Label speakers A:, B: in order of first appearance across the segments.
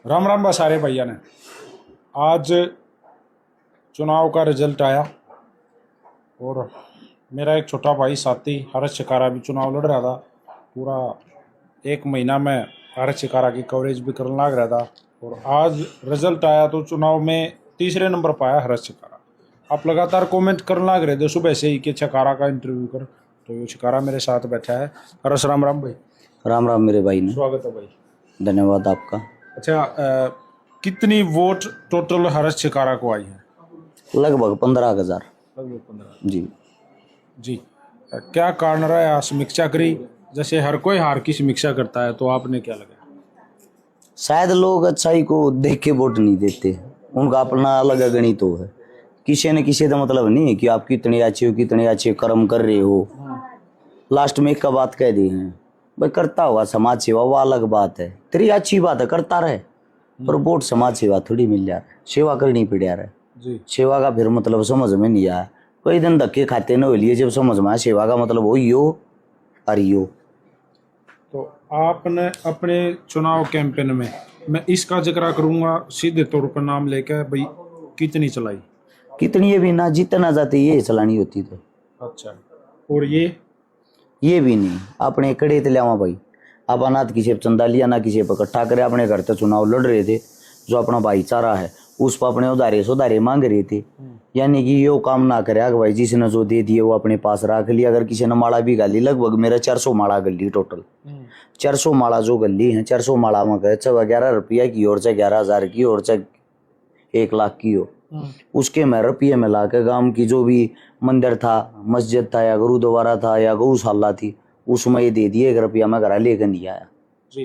A: राम राम बा सारे भैया ने। आज चुनाव का रिजल्ट आया और मेरा एक छोटा भाई साथी हर्ष चिकारा भी चुनाव लड़ रहा था। पूरा एक महीना में हर्ष चिकारा की कवरेज भी करने लग रहा था और आज रिजल्ट आया तो चुनाव में तीसरे नंबर पाया हर्ष चिकारा। आप लगातार कमेंट करने लग रहे थे सुबह से ही कि चिकारा का इंटरव्यू कर, तो ये चिकारा मेरे साथ बैठा है। हर्ष राम राम भाई।
B: राम राम मेरे भाई ने।
A: स्वागत है भाई।
B: धन्यवाद आपका।
A: अच्छा, कितनी वोट टोटल हर्ष चिकारा को आई है?
B: लगभग 15,000।
A: लगभग 15।
B: जी
A: जी, क्या कारण रहा है? समीक्षा करी, जैसे हर कोई हार की समीक्षा करता है, तो आपने क्या लगा?
B: शायद लोग अच्छाई को देख के वोट नहीं देते, उनका अपना अलग गणित हो है। किसी न किसी का मतलब नहीं है कि आप कितने अच्छे हो, कितने अच्छे कर्म कर रहे हो। लास्ट में एक का बात कह दी है भाई, करता होगा समाज सेवा, वो अलग बात है। तेरी अच्छी बात है, करता रहे, पर वोट समाज सेवा थोड़ी मिल जा रहा है, सेवा करनी पड़ जा रहा है।
A: जी,
B: सेवा का फिर मतलब समझ में नहीं आया। कई दिन धक्के खाते न हो लिए, जब समझ में आया सेवा का मतलब हो यो अरियो।
A: तो आपने अपने चुनाव कैंपेन में, मैं इसका जिक्र करूंगा सीधे तौर पर नाम लेकर, भाई कितनी चलाई?
B: कितनी भी ना, जितना जाते ये चलानी होती तो।
A: अच्छा, और ये
B: भी नहीं, अपने कड़े ते लियावा भाई। आप ना तो किसी पे चंदा लिया ना किसी पे इकट्ठा करे, अपने घर तो चुनाव लड़ रहे थे। जो अपना भाईचारा है उस पर अपने उधारे सुधारे मांग रहे थे। यानी कि यो काम ना करे कि भाई जिसने जो दे दिए वो अपने पास रख लिया। अगर किसी ने माड़ा भी गाली, लगभग मेरा 400 माड़ा गली टोटल। 400 माड़ा जो गली है, 400 माड़ा में कहे चाहे 11 रुपया की और चाहे 11,000 की और चाहे 1 लाख की हो, उसके मैं रुपये में ला के गाँव की जो भी मंदिर था, मस्जिद था या गुरुद्वारा था या गौशाला थी, उसमें ये दे दिए। 1 रुपया मैं घर लेकर नहीं आया।
A: जी,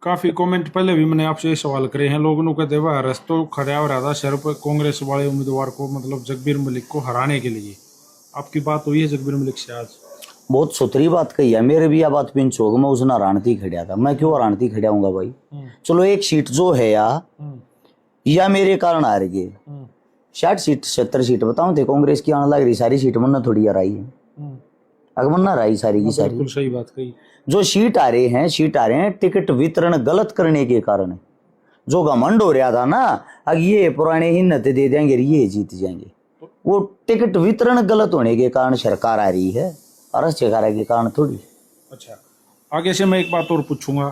A: काफी कमेंट पहले भी मैंने आपसे ये सवाल करे हैं। लोगों ने कहते हुए हर्ष तो खड़ा हो रहा था सिर्फ कांग्रेस वाले उम्मीदवार को, मतलब जगबीर मलिक को हराने के लिए। आपकी बात हुई है जगबीर मलिक से आज?
B: बहुत सुथरी बात कही है। मेरे भी यह बात पिंच होगा, मैं उसने हरानती खड़ा था। मैं क्यों हरानती खड़ा हूँगा भाई? चलो एक सीट जो है या मेरे कारण हार गए। 60 सीट 70 सीट बताऊं थे कांग्रेस की आने लग रही, सारी सीट मन्ना थोड़ी हराई है। अगर मन्ना हराई सारी की सारी।
A: बिल्कुल सही बात कही।
B: जो सीट आ रहे हैं टिकट वितरण गलत करने के कारण। जो घमंड हो रहा था ना, अब ये पुराने हिन्नत दे देंगे ये जीत जाएंगे, वो टिकट वितरण गलत होने के कारण सरकार आ रही है, हर्ष चिकारा के कारण थोड़ी।
A: अच्छा, आगे से मैं एक बात और पूछूंगा।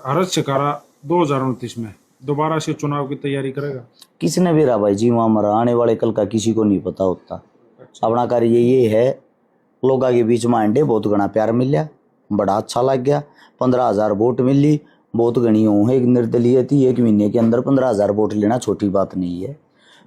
A: हर्ष चिकारा 2029 में दोबारा से चुनाव की तैयारी करेगा?
B: किसने भी रहा भाई जी, वहां मरा आने वाले कल का किसी को नहीं पता होता।
A: अच्छा।
B: अपना कार्य ये है, लोगों के बीच में अंडे बहुत घना प्यार मिला, बड़ा अच्छा लग गया। 15,000 वोट मिली, बहुत घनी हो है। एक निर्दलीय थी, 1 महीने के अंदर 15,000 वोट लेना छोटी बात नहीं है।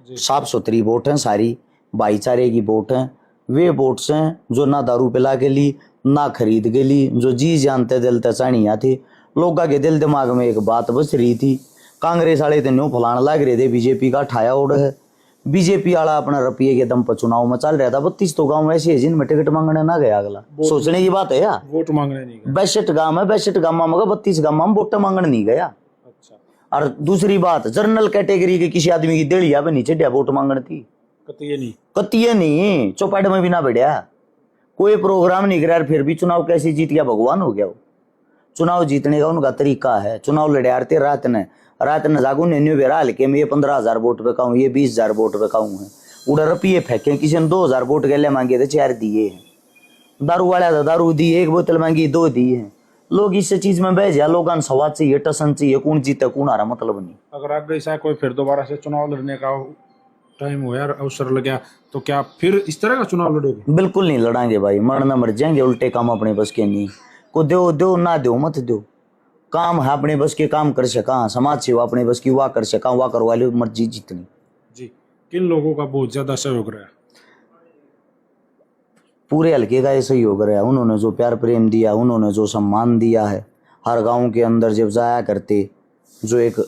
B: साफ सुथरी वोट है, सारी भाईचारे की वोट है। वे वोट्स हैं जो ना दारू पिला के ली ना खरीद के ली, जो जी जानते दिल तचानिया थे। लोगों के दिल दिमाग में एक बात बच रही थी, कांग्रेस वाले तो न्यू फलाने लग रहे थे बीजेपी का ठाया ओढ़ है। बीजेपी वाला अपना रुपये के दम पर चुनाव में चल रहा था। 32 तो गांव ऐसे है जिनमें टिकट मांगने ना गया। अगला सोचने की बात है यार,
A: वोट मांगने नहीं गया।
B: 62 गांव है, 62 गांव में मगर 32 गांव में वोट मांगने नहीं गया।
A: अच्छा।
B: और दूसरी बात, जनरल कैटेगरी के किसी आदमी की देड़िया पे नीचे वोट मांगने थी। कतिये नहीं, चौपाट में भी ना बढ़िया, कोई प्रोग्राम नहीं करा, फिर भी चुनाव कैसे जीत गया? भगवान हो गया वो। चुनाव जीतने का उनका तरीका है। चुनाव लड़ाते रात ने जागू ने बेरा हल्के में ये 15,000 वोट पे कहूँ, ये 20,000 वोट पे कहूँ है। उड़ा रुपये फेंके, किसी ने 2,000 वोट के लिए मांगे थे, 4 दिए हैं। दारू वाला था, दारू दी, 1 बोतल मांगी, 2 दिए हैं। लोग इस चीज में बह जा, लोगों ने स्वाद चाहिए, टसन चाहिए, कौन जीते कौन हारा मतलब नहीं।
A: अगर आप ऐसा कोई फिर दोबारा से चुनाव लड़ने का टाइम हो यार, अवसर लग गया, तो क्या फिर इस तरह का चुनाव लड़ोगे?
B: बिल्कुल नहीं लड़ांगे भाई, मरना मर जाएंगे। उल्टे काम अपने बस के नहीं। को दो ना दो मत दो, काम है अपने बस के काम कर सका, समाज सेवा अपने बस की वाह कर सका, वाह करवा लो, मर्जी जितनी।
A: जी, किन लोगों का बहुत ज्यादा सहयोग रहा?
B: पूरे हल्के का ऐसा ही हो गया। उन्होंने जो प्यार प्रेम दिया, उन्होंने जो सम्मान दिया है, हर गांव के अंदर जब जाया करते, जो एक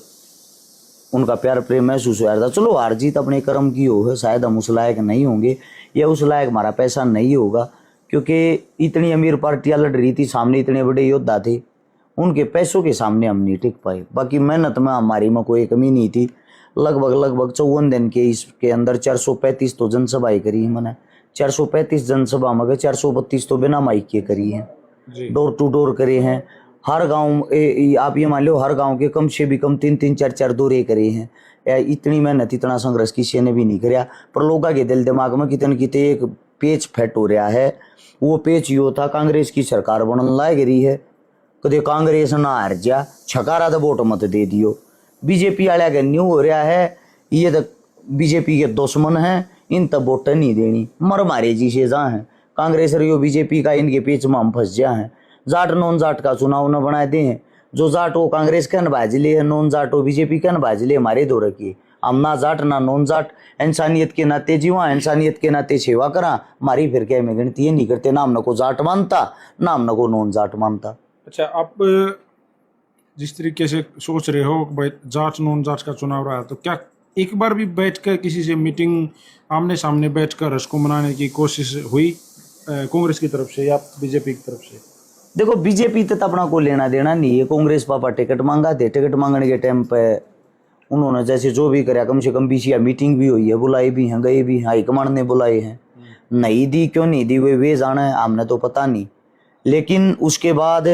B: उनका प्यार प्रेम महसूस हो रहा था। चलो हार जीत अपने कर्म की हो है, शायद हम उस लायक नहीं होंगे या उस लायक हमारा पैसा नहीं होगा, क्योंकि इतनी अमीर पार्टियां लड़ रही थी, सामने इतने बड़े योद्धा थे, उनके पैसों के सामने हम नहीं टिक पाए। बाकी मेहनत में हमारी में कोई कमी नहीं थी। लगभग 54 दिन के इसके अंदर 435 तो जनसभाएं करी है मैंने। 435 जनसभा में 432 तो बिना माइक के करी है, डोर टू डोर करे हैं। हर गांव आप ये मान लो हर गांव के कम से भी कम 3-3 4-4 दौरे करे हैं। इतनी मेहनत इतना संघर्ष किसी ने भी नहीं कराया, पर लोगों के दिल दिमाग में कितने कितने एक पेच फैट हो रहा है। वो पेच यो था, कांग्रेस की सरकार बनने लाग रही है, कदे कांग्रेस ना हार जा, छकारा तो वोट मत दे दियो। बीजेपी वाले का न्यू हो रहा है, ये तो बीजेपी के दुश्मन हैं, इन तब वोट नहीं देनी, मर मारे जी से जा हैं। कांग्रेस और बीजेपी का इनके पेच में हम फंस जा हैं। जाट नॉन जाट का चुनाव न बना दे हैं, जो जाट वो कांग्रेस के नबाज ले है, नॉन जाट वो बीजेपी के नबाज ले, हमारे दो रखिए। हम ना जाट ना नॉन जाट, इंसानियत के नाते जीवा, इंसानियत के नाते सेवा करा, हमारी फिर क्या में गिनती है नहीं करते, ना हम को जाट मानता ना हम को नॉन जाट मानता।
A: अच्छा, आप जिस तरीके से सोच रहे हो भाई जाट नॉन जाट का चुनाव रहा, तो क्या एक बार भी बैठकर किसी से मीटिंग आमने सामने बैठकर उसको मनाने की कोशिश हुई कांग्रेस की तरफ से या बीजेपी की तरफ से?
B: देखो, बीजेपी तो अपना को लेना देना नहीं है। कांग्रेस पापा टिकट मांगा थे, टिकट मांगने के टाइम पे उन्होंने जैसे जो भी कराया, कम से कम 20 या मीटिंग भी हुई है, बुलाए भी हैं, गए भी हैं, हाईकमांड ने बुलाए हैं। नहीं दी क्यों नहीं दी वे जाना है, हमने तो पता नहीं। लेकिन उसके बाद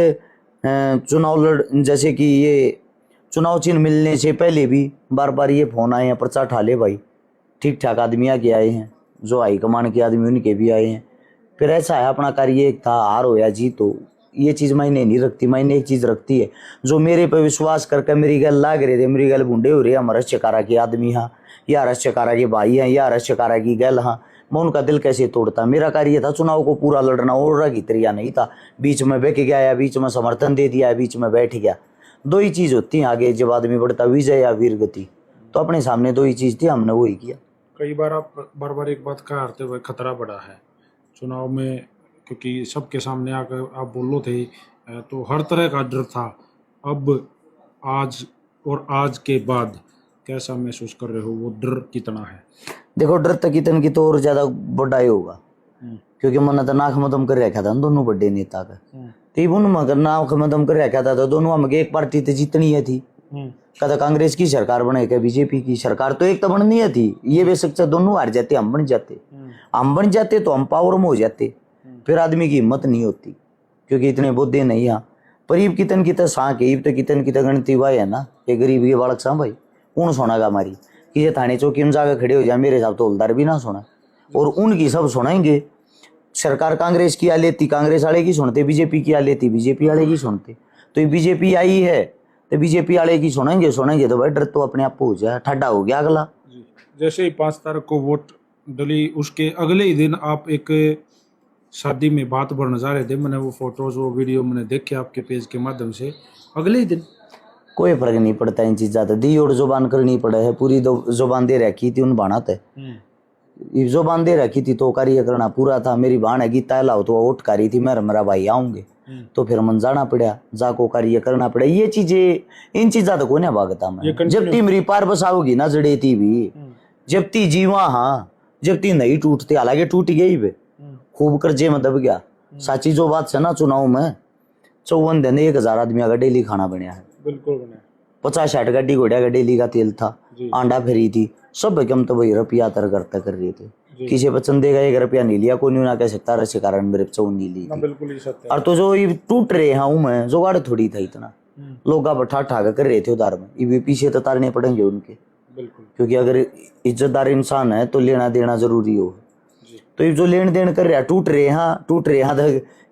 B: चुनाव जैसे कि ये चुनाव चिन्ह मिलने से पहले भी बार बार ये फोन आए हैं, पर्चा ठाले भाई, ठीक ठाक आदमी आके आए हैं, जो हाईकमांड के आदमी उनके भी आए हैं। फिर ऐसा है, अपना कार्य एक था, हार हो या जीत हो, ये चीज़ मैंने नहीं रखती। मैंने एक चीज़ रखती है, जो मेरे पे विश्वास करके मेरी गल लाग रहे थे, मेरी गल बूढ़े हो रहे हैं, हमारा चकारा के आदमी हाँ, या रश्चकारा के भाई हैं, या रश्चकारा की गल हाँ, मैं उनका दिल कैसे तोड़ता। मेरा कार्य था चुनाव को पूरा लड़ना, और की तरिया नहीं था बीच में बैठ गया या बीच में समर्थन दे दिया या बीच में बैठ गया। दो ही चीज़ होती हैं आगे जब आदमी बढ़ता, विजय या वीर गति। तो अपने सामने दो ही चीज़ थी, हमने वही किया।
A: कई बार आप बार बार एक बात कहते हुए खतरा बढ़ा है चुनाव में, क्योंकि सबके सामने आकर आप बोलो थे, तो हर तरह का डर था। अब आज और आज के बाद कैसा महसूस कर रहे हो, वो डर कितना है?
B: देखो, डर तक कितन की तो और ज्यादा बड़ा ही होगा, क्योंकि मैंने तो नाक मदम कर रखा था दोनों बड़े नेता का। तो मगर नाक मदम कर रखा था, तो दोनों हम एक पार्टी तो जीतनी है थी, कदा कांग्रेस की सरकार बने क्या बीजेपी की सरकार, तो एक तो बननी है थी। ये बेशक दोनों हार जाते, हम बन जाते तो हम पावर में हो जाते, फिर आदमी की हिम्मत नहीं होती, क्योंकि इतने बुद्धे नहीं। हाँ, पर ईब कितन की सांक है, ईब तो कितन की गणती हुआ है ना, ये गरीब के बालक सा भाई कौन सुनागा हमारी, कि ये थाने चौकी में जाकर खड़े हो जाए, मेरे हिसाब तो हौलदार भी ना सुना, और उनकी सब सुनाएंगे। सरकार कांग्रेस की आ लेती, कांग्रेस वाले की सुनते, बीजेपी की आ लेती, बीजेपी वाले की सुनते। तो ये बीजेपी आई है तो बीजेपी वाले की सुनेंगे तो भाई डर तो अपने आप हो जाए, ठंडा हो गया अगला।
A: जैसे ही 5 तारीख को वोट डली, उसके अगले ही दिन आप एक शादी में बात बढ़ने जा रहे थे। मैंने वो फोटोज वो वीडियो मैंने देखे आपके पेज के माध्यम से। अगले ही दिन
B: कोई फर्क नहीं पड़ता इन चीज़ ज़्यादा, दी और जुबान करनी पड़े है, पूरी जुबान दे रखी थी उन बाना थे, जुबान दे रखी थी तो कार्य करना पूरा था। मेरी बाण है गीता लाओ तो उठ करी थी, मेरा भाई आऊंगे, तो फिर मन जाना पड़ा, जाको कार्य करना पड़ा। ये चीजें इन चीजा तो कोने भागता मैं, जब ती मेरी पार बसाओगी ना जड़े थी भी, जब ती जीवा हाँ, जब ती नहीं टूटती, हालांकि टूट गई वे खूब कर्जे में दब गया। साची जो बात है ना, चुनाव में 54 दिन 1000 आदमी का डेली खाना बनया है,
A: बिल्कुल बना,
B: 50-60 गाड़ी घोड़िया का डेली का तेल था, आंडा फेरी थी, सब कम तो वही रुपया तर करता कर रहे थे। किसी बच्चन देगा 1 रुपया नहीं लिया, कोई ना कह सकता रस कारण मेरे चौन नहीं ली थी।
A: बिल्कुल ही सत्य।
B: और तो जो ये टूट रहे हूँ मैं, जुगाड़ थोड़ी था इतना, लोग ठा ठाक कर रहे थे उधार में, ये पीछे तो तारने पड़ेंगे उनके,
A: बिल्कुल,
B: क्योंकि अगर इज्जतदार इंसान है तो लेना देना जरूरी हो। तो ये जो लेन देन कर रहा टूट रहे हाँ तो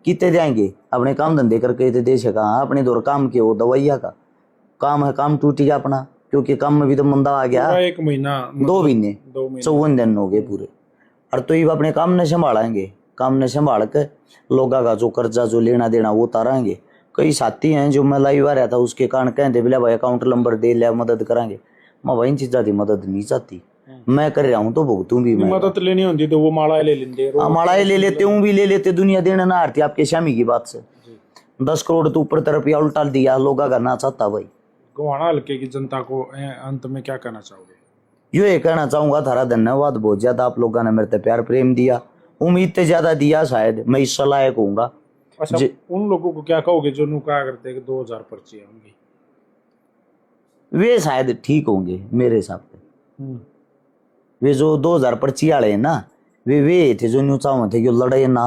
B: कितने जाएंगे, अपने काम धंधे करके देश कहाँ, अपने दौर काम के वो दवाइया का काम है, काम टूट गया अपना, क्योंकि काम में भी तो मंदा आ गया।
A: 1 महीना
B: 2 महीने 54 दिन हो गए पूरे। और तो ये अपने काम ने संभालेंगे, काम ने संभाल के लोगों का जो कर्जा जो लेना देना वो उतारेंगे। कई साथी हैं जो मैं लाइव आ रहा था, उसके कारण कहते बोले भाई अकाउंट नंबर दे ले, मदद करांगे। मैं भाई इन चीज़ों की मदद नहीं चाहती, मैं कर रहा हूँ तो भुगतूं भी। मैं
A: मदद लेनी होती तो वो माला ले लेते,
B: मालाएं ले लेते हूँ भी ले लेते, दुनिया देना ना हारती। आपके शामी की बात से 10 करोड़ तो ऊपर रुपया उल्टा दिया, लोग करना चाहता भाई।
A: गोहाना हल्के की जनता को अंत में क्या कहना चाहोगे?
B: यो ये कहना चाहूंगा, थारा धन्यवाद बहुत ज्यादा, आप लोगों ने मेरे पे प्यार प्रेम दिया, उम्मीद से ज्यादा दिया, शायद मैं इस लायक होऊंगा।
A: अच्छा, उन लोगों को क्या कहोगे जो नु कहा करते हैं कि 2000 पर्ची होंगी?
B: वे शायद ठीक होंगे मेरे हिसाब से। वे जो 2000 पर्ची वाले हैं ना, वे थे जो न्यू चाहते थे कि लड़े ना,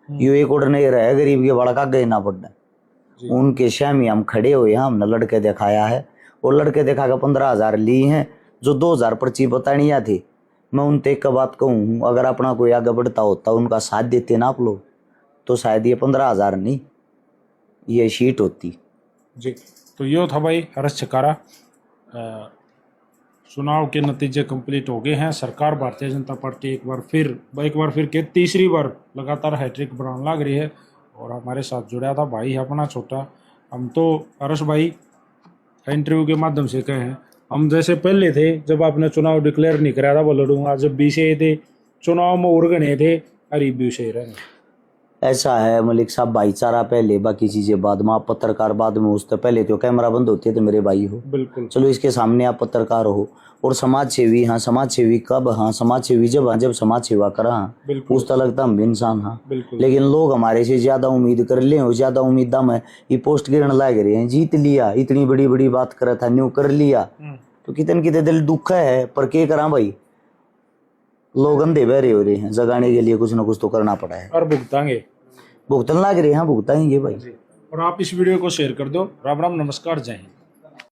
B: यो एक उड़ने रहे गरीब के बड़ा का गए ना पड़ना। उनके शामी हम खड़े हुए हैं, हमने लड़के दिखाया है और लड़के दिखा कर 15,000 ली हैं। जो 2,000 पर्ची बतानिया थी, मैं उन तक का बात कहूँ, अगर अपना कोई आगे बढ़ता होता, उनका साथ देते ना आप लोग, तो शायद ये 15,000 नहीं, ये शीट होती
A: जी। तो यो था भाई हर्ष छकारा। चुनाव के नतीजे कंप्लीट हो गए हैं। सरकार भारतीय जनता पार्टी एक बार फिर के तीसरी बार लगातार हैट्रिक बनाने लग रही है। और हमारे साथ जुड़ा था भाई अपना छोटा। हम तो हर्ष भाई इंटरव्यू के माध्यम से कहे हैं, हम जैसे पहले थे जब आपने चुनाव डिक्लेयर नहीं कराया था वो लड़ूंगा, जब 20 थे चुनाव में और गणे थे, रिव्यू से रहे।
B: ऐसा है मलिक साहब, भाईचारा पहले, बाकी चीजें बाद में। आप पत्रकार बाद में, उससे पहले तो कैमरा बंद होते तो मेरे भाई हो,
A: बिल्कुल।
B: चलो इसके सामने आप पत्रकार हो। और समाज सेवी, हाँ समाज सेवी कब, हाँ समाज सेवी जब, हाँ जब समाज सेवा करा, हाँ उस तक लगता हम भी इंसान, हाँ। लेकिन लोग हमारे से ज्यादा उम्मीद कर ले, ज्यादा उम्मीद हम है ये पोस्ट गिरने लग रहे हैं, जीत लिया, इतनी बड़ी बड़ी बात करा था, न्यू कर लिया, तो कितने कितने दिल दुख है, पर क्या करा भाई, लोग अंधे बहरे हो रहे हैं, जगाने के लिए कुछ ना कुछ तो करना पड़ा है
A: और भुगतान लग रहे हैं, हाँ
B: भुगताएंगे भाई।
A: और आप इस वीडियो को शेयर कर दो। राम राम, नमस्कार, जय हिंद।